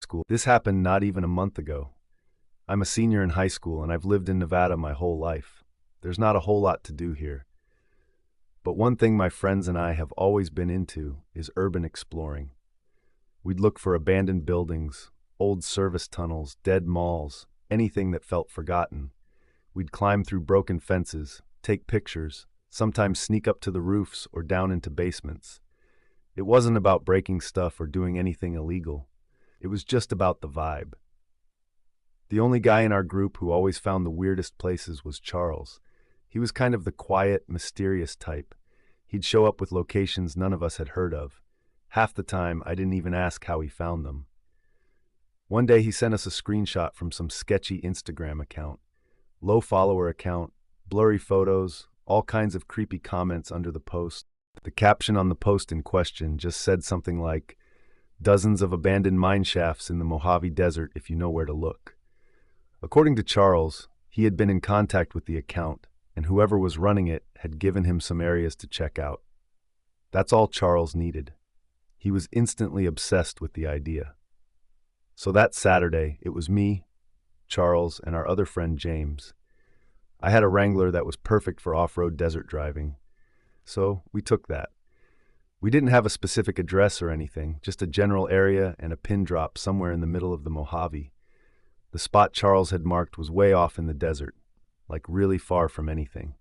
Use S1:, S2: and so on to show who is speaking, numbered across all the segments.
S1: school. This happened not even a month ago. I'm a senior in high school and I've lived in Nevada my whole life. There's not a whole lot to do here. But one thing my friends and I have always been into is urban exploring. We'd look for abandoned buildings, old service tunnels, dead malls, anything that felt forgotten. We'd climb through broken fences, take pictures, sometimes sneak up to the roofs or down into basements. It wasn't about breaking stuff or doing anything illegal. It was just about the vibe. The only guy in our group who always found the weirdest places was Charles. He was kind of the quiet, mysterious type. He'd show up with locations none of us had heard of. Half the time, I didn't even ask how he found them. One day, he sent us a screenshot from some sketchy Instagram account. Low follower account, blurry photos, all kinds of creepy comments under the post. The caption on the post in question just said something like, "Dozens of abandoned mine shafts in the Mojave Desert if you know where to look." According to Charles, he had been in contact with the account, and whoever was running it had given him some areas to check out. That's all Charles needed. He was instantly obsessed with the idea. So that Saturday, it was me, Charles, and our other friend James. I had a Wrangler that was perfect for off-road desert driving, so we took that. We didn't have a specific address or anything, just a general area and a pin drop somewhere in the middle of the Mojave. The spot Charles had marked was way off in the desert, like really far from anything.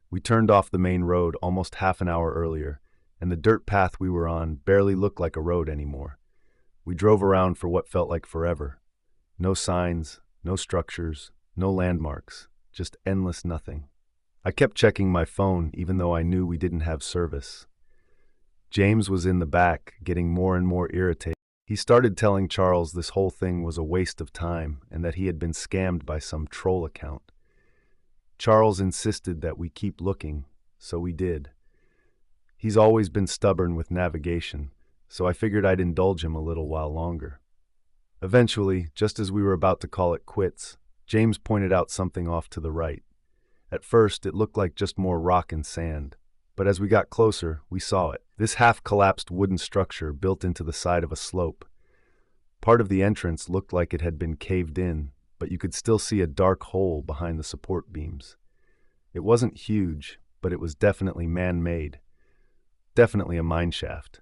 S1: We turned off the main road almost half an hour earlier, and the dirt path we were on barely looked like a road anymore. We drove around for what felt like forever. No signs, no structures, no landmarks, just endless nothing. I kept checking my phone even though I knew we didn't have service. James was in the back, getting more and more irritated. He started telling Charles this whole thing was a waste of time and that he had been scammed by some troll account. Charles insisted that we keep looking, so we did. He's always been stubborn with navigation, so I figured I'd indulge him a little while longer. Eventually, just as we were about to call it quits, James pointed out something off to the right. At first, it looked like just more rock and sand, but as we got closer, we saw it. This half-collapsed wooden structure built into the side of a slope. Part of the entrance looked like it had been caved in, but you could still see a dark hole behind the support beams. It wasn't huge, but it was definitely man-made. Definitely a mine shaft.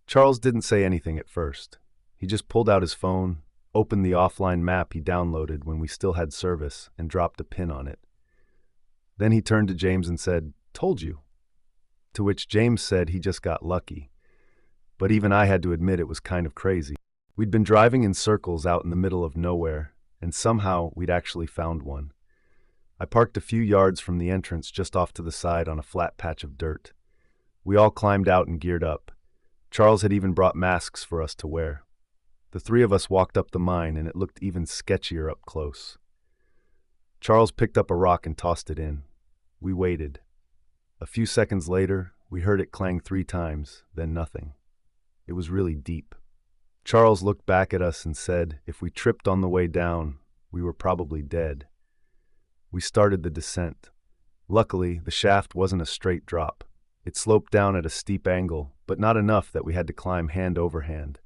S1: Charles didn't say anything at first. He just pulled out his phone, opened the offline map he downloaded when we still had service, and dropped a pin on it. Then he turned to James and said, "Told you." To which James said he just got lucky. But even I had to admit it was kind of crazy. We'd been driving in circles out in the middle of nowhere, and somehow we'd actually found one. I parked a few yards from the entrance just off to the side on a flat patch of dirt. We all climbed out and geared up. Charles had even brought masks for us to wear. The three of us walked up the mine, and it looked even sketchier up close. Charles picked up a rock and tossed it in. We waited. A few seconds later, we heard it clang 3 times, then nothing. It was really deep. Charles looked back at us and said if we tripped on the way down, we were probably dead. We started the descent. Luckily, the shaft wasn't a straight drop. It sloped down at a steep angle, but not enough that we had to climb hand over hand.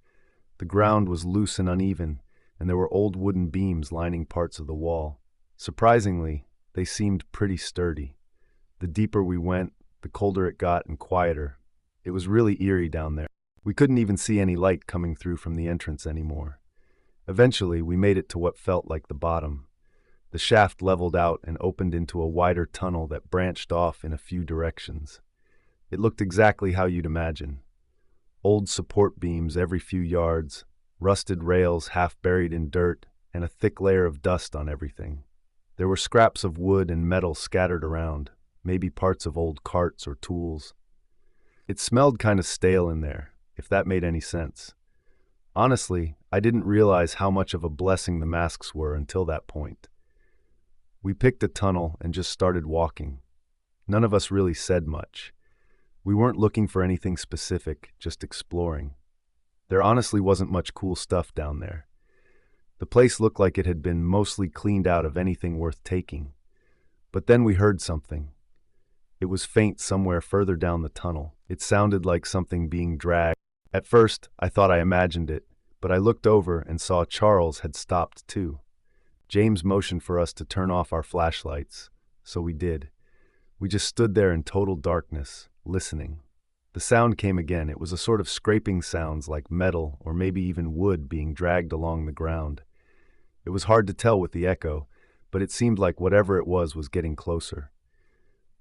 S1: The ground was loose and uneven, and there were old wooden beams lining parts of the wall. Surprisingly, they seemed pretty sturdy. The deeper we went, the colder it got and quieter. It was really eerie down there. We couldn't even see any light coming through from the entrance anymore. Eventually, we made it to what felt like the bottom. The shaft leveled out and opened into a wider tunnel that branched off in a few directions. It looked exactly how you'd imagine. Old support beams every few yards, rusted rails half buried in dirt, and a thick layer of dust on everything. There were scraps of wood and metal scattered around, maybe parts of old carts or tools. It smelled kind of stale in there, if that made any sense. Honestly, I didn't realize how much of a blessing the masks were until that point. We picked a tunnel and just started walking. None of us really said much. We weren't looking for anything specific, just exploring. There honestly wasn't much cool stuff down there. The place looked like it had been mostly cleaned out of anything worth taking. But then we heard something. It was faint somewhere further down the tunnel. It sounded like something being dragged. At first, I thought I imagined it, but I looked over and saw Charles had stopped too. James motioned for us to turn off our flashlights, so we did. We just stood there in total darkness, listening. The sound came again. It was a sort of scraping sounds like metal or maybe even wood being dragged along the ground. It was hard to tell with the echo, but it seemed like whatever it was getting closer.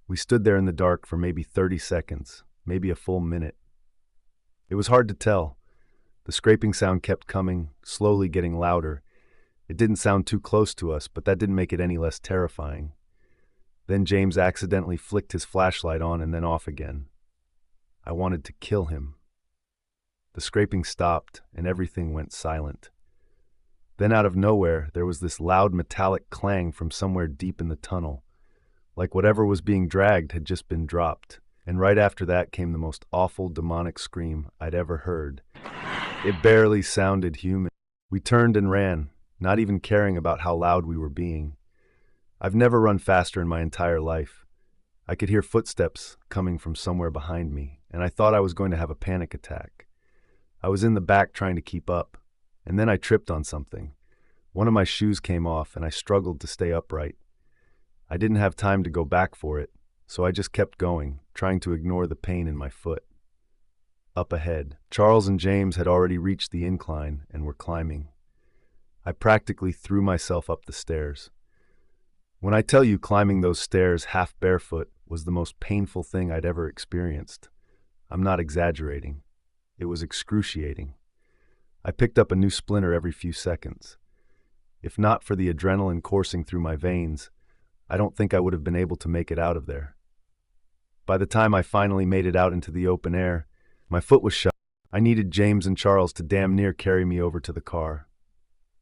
S1: We stood there in the dark for maybe 30 seconds, maybe a full minute. It was hard to tell. The scraping sound kept coming, slowly getting louder. It didn't sound too close to us, but that didn't make it any less terrifying. Then James accidentally flicked his flashlight on and then off again. I wanted to kill him. The scraping stopped and everything went silent. Then out of nowhere, there was this loud metallic clang from somewhere deep in the tunnel, like whatever was being dragged had just been dropped. And right after that came the most awful demonic scream I'd ever heard. It barely sounded human. We turned and ran, not even caring about how loud we were being. I've never run faster in my entire life. I could hear footsteps coming from somewhere behind me, and I thought I was going to have a panic attack. I was in the back trying to keep up, and then I tripped on something. One of my shoes came off, and I struggled to stay upright. I didn't have time to go back for it, so I just kept going, trying to ignore the pain in my foot. Up ahead, Charles and James had already reached the incline and were climbing. I practically threw myself up the stairs. When I tell you climbing those stairs half barefoot was the most painful thing I'd ever experienced, I'm not exaggerating. It was excruciating. I picked up a new splinter every few seconds. If not for the adrenaline coursing through my veins, I don't think I would have been able to make it out of there. By the time I finally made it out into the open air, my foot was shot. I needed James and Charles to damn near carry me over to the car.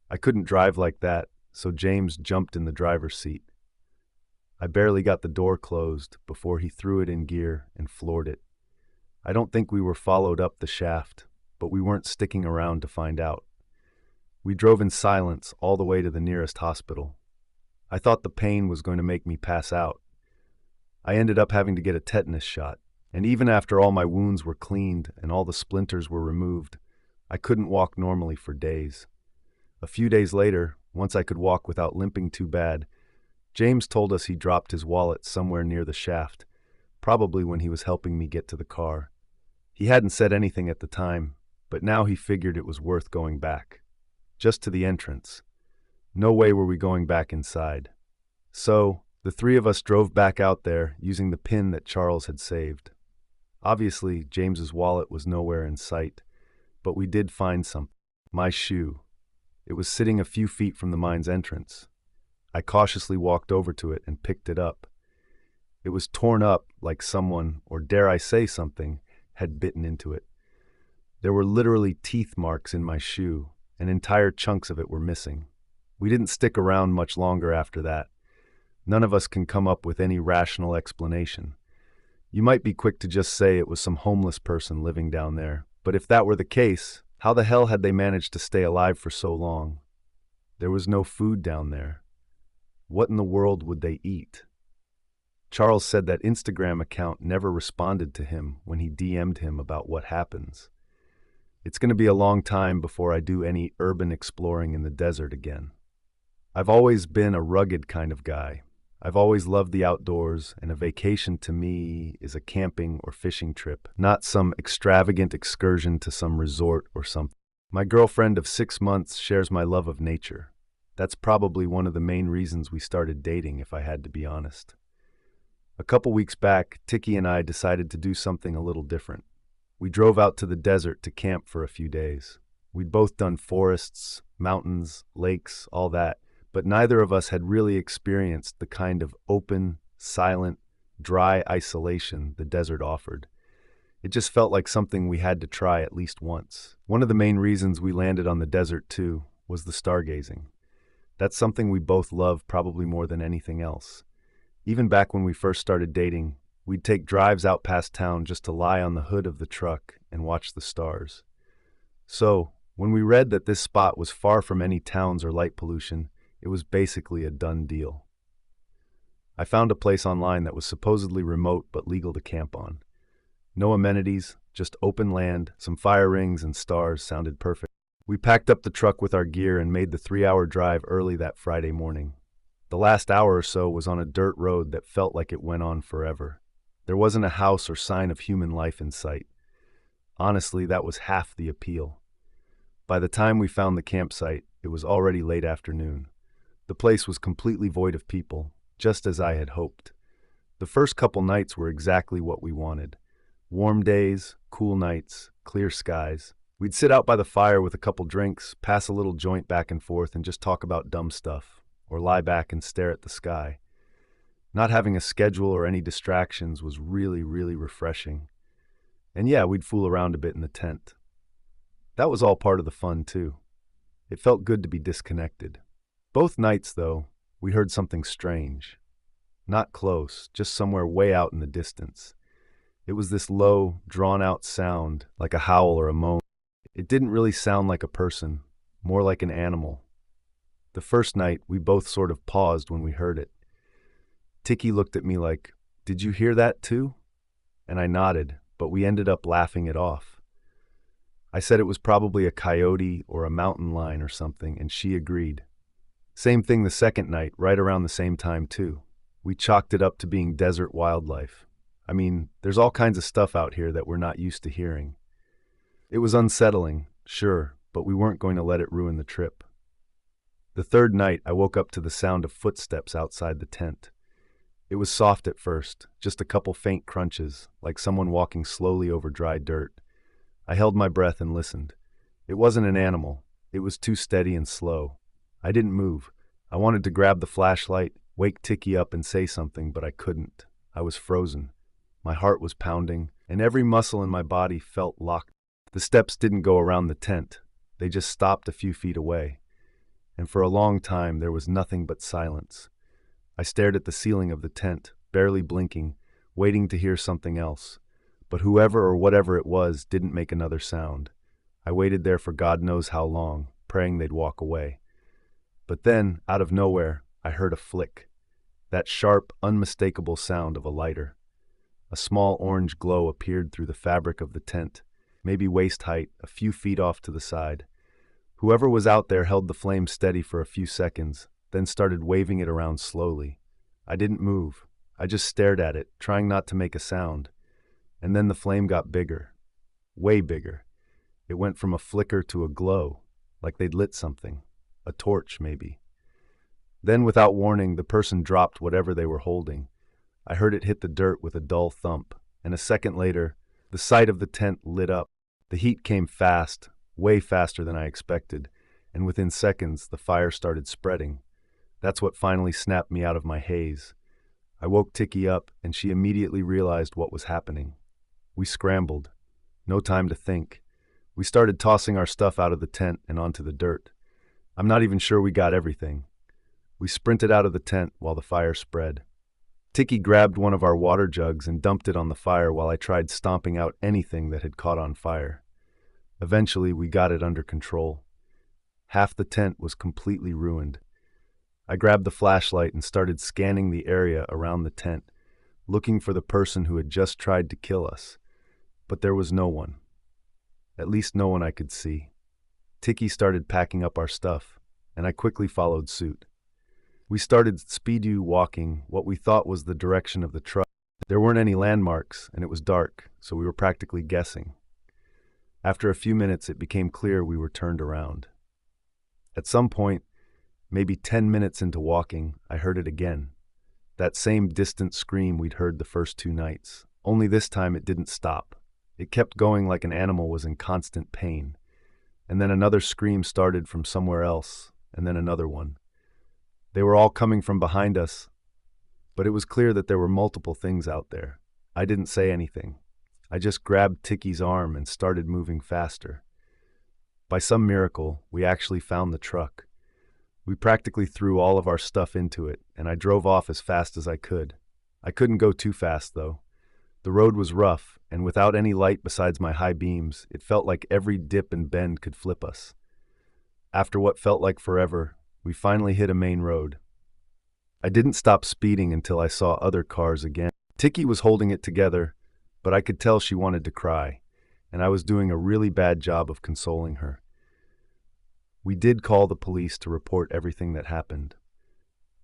S1: I couldn't drive like that, so James jumped in the driver's seat. I barely got the door closed before he threw it in gear and floored it. I don't think we were followed up the shaft, but we weren't sticking around to find out. We drove in silence all the way to the nearest hospital. I thought the pain was going to make me pass out. I ended up having to get a tetanus shot, and even after all my wounds were cleaned and all the splinters were removed, I couldn't walk normally for days. A few days later, once I could walk without limping too bad, James told us he dropped his wallet somewhere near the shaft, probably when he was helping me get to the car. He hadn't said anything at the time, but now he figured it was worth going back. Just to the entrance. No way were we going back inside. So, the three of us drove back out there using the pin that Charles had saved. Obviously, James's wallet was nowhere in sight, but we did find something. My shoe. It was sitting a few feet from the mine's entrance. I cautiously walked over to it and picked it up. It was torn up like someone, or dare I say something, had bitten into it. There were literally teeth marks in my shoe, and entire chunks of it were missing. We didn't stick around much longer after that. None of us can come up with any rational explanation. You might be quick to just say it was some homeless person living down there, but if that were the case, how the hell had they managed to stay alive for so long? There was no food down there. What in the world would they eat? Charles said that Instagram account never responded to him when he DM'd him about what happens. It's going to be a long time before I do any urban exploring in the desert again. I've always been a rugged kind of guy. I've always loved the outdoors, and a vacation to me is a camping or fishing trip, not some extravagant excursion to some resort or something. My girlfriend of 6 months shares my love of nature. That's probably one of the main reasons we started dating, if I had to be honest. A couple weeks back, Tiki and I decided to do something a little different. We drove out to the desert to camp for a few days. We'd both done forests, mountains, lakes, all that, but neither of us had really experienced the kind of open, silent, dry isolation the desert offered. It just felt like something we had to try at least once. One of the main reasons we landed on the desert, too, was the stargazing. That's something we both love probably more than anything else. Even back when we first started dating, we'd take drives out past town just to lie on the hood of the truck and watch the stars. So, when we read that this spot was far from any towns or light pollution, it was basically a done deal. I found a place online that was supposedly remote but legal to camp on. No amenities, just open land, some fire rings and stars sounded perfect. We packed up the truck with our gear and made the 3-hour drive early that Friday morning. The last hour or so was on a dirt road that felt like it went on forever. There wasn't a house or sign of human life in sight. Honestly, that was half the appeal. By the time we found the campsite, it was already late afternoon. The place was completely void of people, just as I had hoped. The first couple nights were exactly what we wanted. Warm days, cool nights, clear skies. We'd sit out by the fire with a couple drinks, pass a little joint back and forth, and just talk about dumb stuff, or lie back and stare at the sky. Not having a schedule or any distractions was really, really refreshing. And yeah, we'd fool around a bit in the tent. That was all part of the fun, too. It felt good to be disconnected. Both nights, though, we heard something strange. Not close, just somewhere way out in the distance. It was this low, drawn-out sound, like a howl or a moan. It didn't really sound like a person, more like an animal. The first night, we both sort of paused when we heard it. Tiki looked at me like, "Did you hear that too?" And I nodded, but we ended up laughing it off. I said it was probably a coyote or a mountain lion or something, and she agreed. Same thing the second night, right around the same time too. We chalked it up to being desert wildlife. I mean, there's all kinds of stuff out here that we're not used to hearing. It was unsettling, sure, but we weren't going to let it ruin the trip. The third night, I woke up to the sound of footsteps outside the tent. It was soft at first, just a couple faint crunches, like someone walking slowly over dry dirt. I held my breath and listened. It wasn't an animal. It was too steady and slow. I didn't move. I wanted to grab the flashlight, wake Tiki up and say something, but I couldn't. I was frozen. My heart was pounding, and every muscle in my body felt locked. The steps didn't go around the tent. They just stopped a few feet away. And for a long time, there was nothing but silence. I stared at the ceiling of the tent, barely blinking, waiting to hear something else. But whoever or whatever it was didn't make another sound. I waited there for God knows how long, praying they'd walk away. But then, out of nowhere, I heard a flick. That sharp, unmistakable sound of a lighter. A small orange glow appeared through the fabric of the tent, maybe waist height, a few feet off to the side. Whoever was out there held the flame steady for a few seconds, then started waving it around slowly. I didn't move. I just stared at it, trying not to make a sound. And then the flame got bigger. Way bigger. It went from a flicker to a glow, like they'd lit something. A torch, maybe. Then, without warning, the person dropped whatever they were holding. I heard it hit the dirt with a dull thump, and a second later, the side of the tent lit up. The heat came fast, way faster than I expected, and within seconds, the fire started spreading. That's what finally snapped me out of my haze. I woke Tiki up, and she immediately realized what was happening. We scrambled. No time to think. We started tossing our stuff out of the tent and onto the dirt. I'm not even sure we got everything. We sprinted out of the tent while the fire spread. Tiki grabbed one of our water jugs and dumped it on the fire while I tried stomping out anything that had caught on fire. Eventually, we got it under control. Half the tent was completely ruined. I grabbed the flashlight and started scanning the area around the tent, looking for the person who had just tried to kill us. But there was no one. At least no one I could see. Tiki started packing up our stuff, and I quickly followed suit. We started speed walking what we thought was the direction of the truck. There weren't any landmarks, and it was dark, so we were practically guessing. After a few minutes, it became clear we were turned around. At some point, maybe 10 minutes into walking, I heard it again. That same distant scream we'd heard the first 2 nights, only this time it didn't stop. It kept going like an animal was in constant pain. And then another scream started from somewhere else, and then another one. They were all coming from behind us, but it was clear that there were multiple things out there. I didn't say anything. I just grabbed Tiki's arm and started moving faster. By some miracle, we actually found the truck. We practically threw all of our stuff into it, and I drove off as fast as I could. I couldn't go too fast, though. The road was rough, and without any light besides my high beams, it felt like every dip and bend could flip us. After what felt like forever, we finally hit a main road. I didn't stop speeding until I saw other cars again. Tiki was holding it together, but I could tell she wanted to cry, and I was doing a really bad job of consoling her. We did call the police to report everything that happened.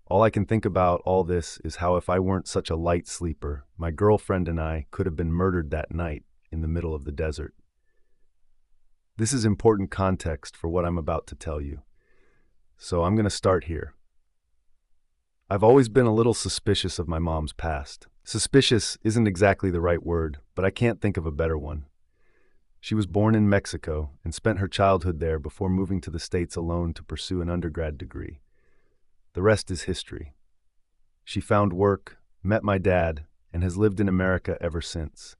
S1: All I can think about all this is how if I weren't such a light sleeper, my girlfriend and I could have been murdered that night in the middle of the desert. This is important context for what I'm about to tell you. So I'm going to start here. I've always been a little suspicious of my mom's past. Suspicious isn't exactly the right word, but I can't think of a better one. She was born in Mexico and spent her childhood there before moving to the States alone to pursue an undergrad degree. The rest is history. She found work, met my dad, and has lived in America ever since.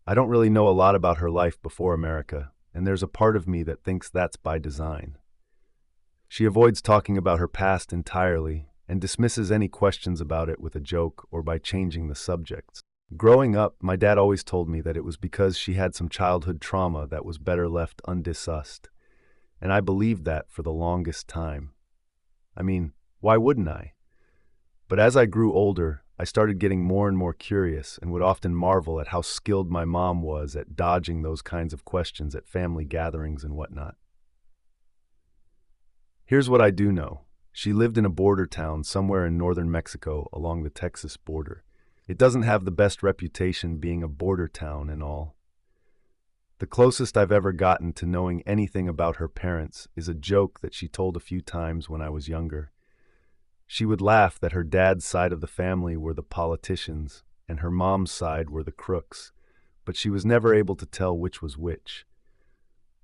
S1: I don't really know a lot about her life before America, and there's a part of me that thinks that's by design. She avoids talking about her past entirely and dismisses any questions about it with a joke or by changing the subjects. Growing up, my dad always told me that it was because she had some childhood trauma that was better left undiscussed, and I believed that for the longest time. I mean, why wouldn't I? But as I grew older, I started getting more and more curious and would often marvel at how skilled my mom was at dodging those kinds of questions at family gatherings and whatnot. Here's what I do know. She lived in a border town somewhere in northern Mexico along the Texas border. It doesn't have the best reputation being a border town and all. The closest I've ever gotten to knowing anything about her parents is a joke that she told a few times when I was younger. She would laugh that her dad's side of the family were the politicians and her mom's side were the crooks, but she was never able to tell which was which.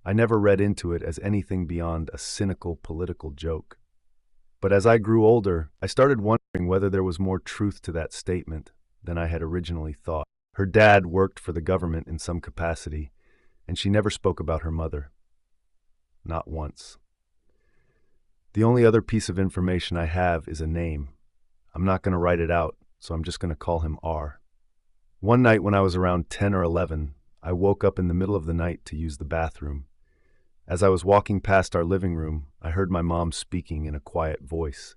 S1: I never read into it as anything beyond a cynical political joke. But as I grew older, I started wondering whether there was more truth to that statement than I had originally thought. Her dad worked for the government in some capacity, and she never spoke about her mother. Not once. The only other piece of information I have is a name. I'm not going to write it out, so I'm just going to call him R. One night when I was around 10 or 11, I woke up in the middle of the night to use the bathroom. As I was walking past our living room, I heard my mom speaking in a quiet voice.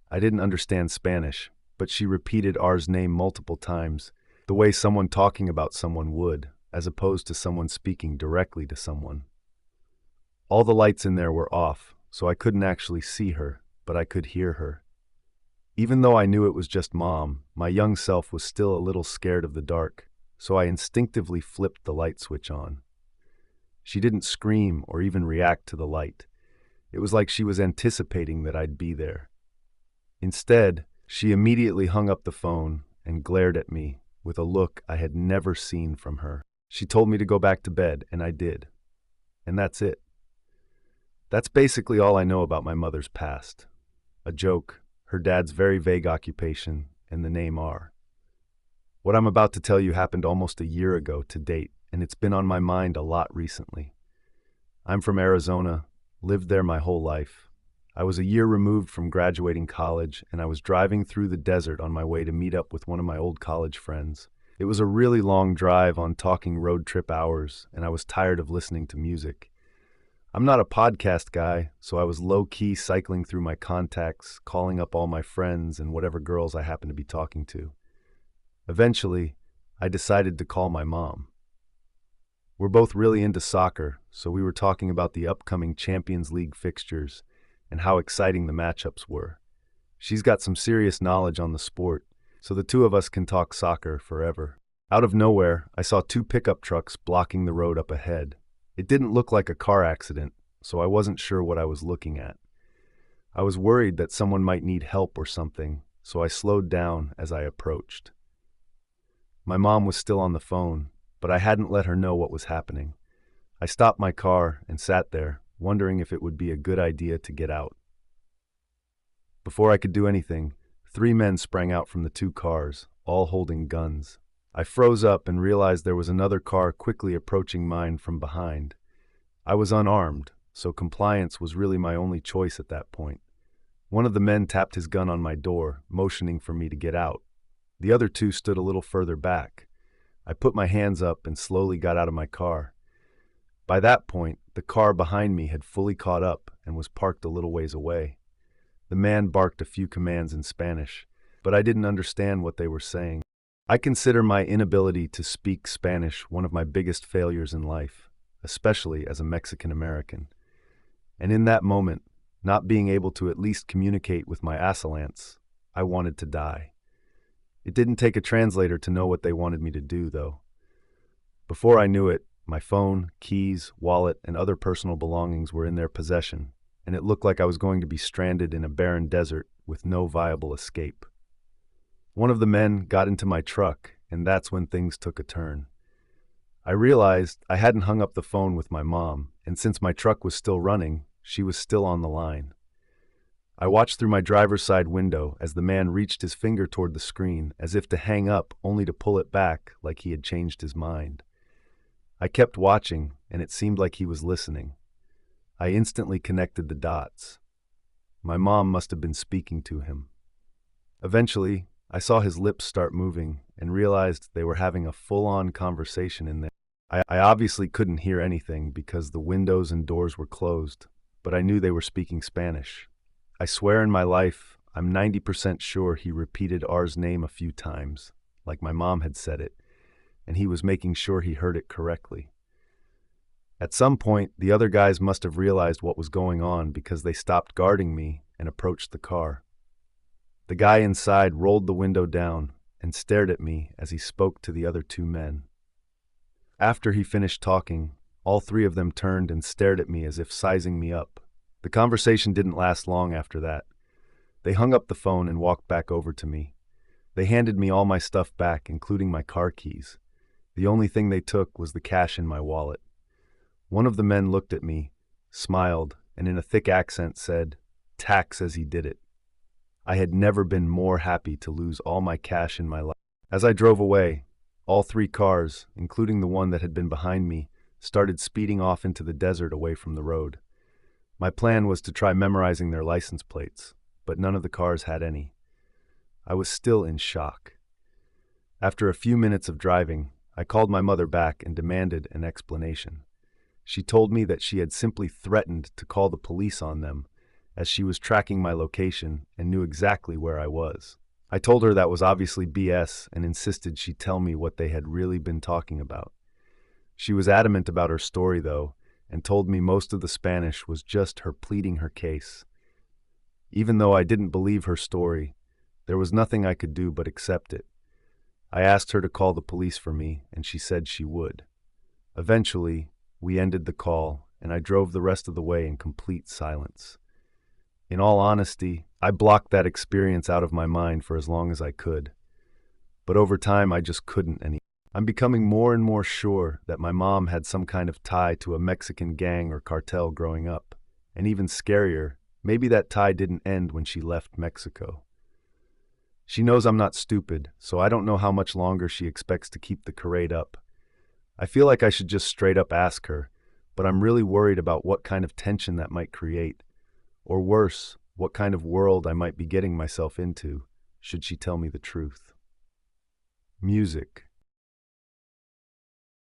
S1: I didn't understand Spanish, but she repeated R's name multiple times, the way someone talking about someone would, as opposed to someone speaking directly to someone. All the lights in there were off, so I couldn't actually see her, but I could hear her. Even though I knew it was just Mom, my young self was still a little scared of the dark, so I instinctively flipped the light switch on. She didn't scream or even react to the light. It was like she was anticipating that I'd be there. Instead, she immediately hung up the phone and glared at me with a look I had never seen from her. She told me to go back to bed, and I did. And that's it. That's basically all I know about my mother's past. A joke, her dad's very vague occupation, and the name R. What I'm about to tell you happened almost a year ago to date, and it's been on my mind a lot recently. I'm from Arizona, lived there my whole life. I was a year removed from graduating college, and I was driving through the desert on my way to meet up with one of my old college friends. It was a really long drive on talking road trip hours, and I was tired of listening to music. I'm not a podcast guy, so I was low-key cycling through my contacts, calling up all my friends and whatever girls I happened to be talking to. Eventually, I decided to call my mom. We're both really into soccer, so we were talking about the upcoming Champions League fixtures and how exciting the matchups were. She's got some serious knowledge on the sport, so the two of us can talk soccer forever. Out of nowhere, I saw two pickup trucks blocking the road up ahead. It didn't look like a car accident, so I wasn't sure what I was looking at. I was worried that someone might need help or something, so I slowed down as I approached. My mom was still on the phone, but I hadn't let her know what was happening. I stopped my car and sat there, wondering if it would be a good idea to get out. Before I could do anything, 3 men sprang out from the 2 cars, all holding guns. I froze up and realized there was another car quickly approaching mine from behind. I was unarmed, so compliance was really my only choice at that point. One of the men tapped his gun on my door, motioning for me to get out. The other 2 stood a little further back. I put my hands up and slowly got out of my car. By that point, the car behind me had fully caught up and was parked a little ways away. The man barked a few commands in Spanish, but I didn't understand what they were saying. I consider my inability to speak Spanish one of my biggest failures in life, especially as a Mexican American. And in that moment, not being able to at least communicate with my assailant, I wanted to die. It didn't take a translator to know what they wanted me to do, though. Before I knew it, my phone, keys, wallet, and other personal belongings were in their possession, and it looked like I was going to be stranded in a barren desert with no viable escape. One of the men got into my truck, and that's when things took a turn. I realized I hadn't hung up the phone with my mom, and since my truck was still running, she was still on the line. I watched through my driver's side window as the man reached his finger toward the screen as if to hang up only to pull it back like he had changed his mind. I kept watching, and it seemed like he was listening. I instantly connected the dots. My mom must have been speaking to him. Eventually, I saw his lips start moving and realized they were having a full-on conversation in there. I obviously couldn't hear anything because the windows and doors were closed, but I knew they were speaking Spanish. I swear in my life, I'm 90% sure he repeated R's name a few times, like my mom had said it, and he was making sure he heard it correctly. At some point, the other guys must have realized what was going on because they stopped guarding me and approached the car. The guy inside rolled the window down and stared at me as he spoke to the other two men. After he finished talking, all three of them turned and stared at me as if sizing me up. The conversation didn't last long after that. They hung up the phone and walked back over to me. They handed me all my stuff back, including my car keys. The only thing they took was the cash in my wallet. One of the men looked at me, smiled, and in a thick accent said, "Tax," as he did it. I had never been more happy to lose all my cash in my life. As I drove away, all three cars, including the one that had been behind me, started speeding off into the desert away from the road. My plan was to try memorizing their license plates, but none of the cars had any. I was still in shock. After a few minutes of driving, I called my mother back and demanded an explanation. She told me that she had simply threatened to call the police on them, as she was tracking my location and knew exactly where I was. I told her that was obviously BS and insisted she tell me what they had really been talking about. She was adamant about her story, though, and told me most of the Spanish was just her pleading her case. Even though I didn't believe her story, there was nothing I could do but accept it. I asked her to call the police for me, and she said she would. Eventually, we ended the call, and I drove the rest of the way in complete silence. In all honesty, I blocked that experience out of my mind for as long as I could. But over time, I just couldn't anymore. I'm becoming more and more sure that my mom had some kind of tie to a Mexican gang or cartel growing up. And even scarier, maybe that tie didn't end when she left Mexico. She knows I'm not stupid, so I don't know how much longer she expects to keep the charade up. I feel like I should just straight up ask her, but I'm really worried about what kind of tension that might create. Or worse, what kind of world I might be getting myself into, should she tell me the truth. Music.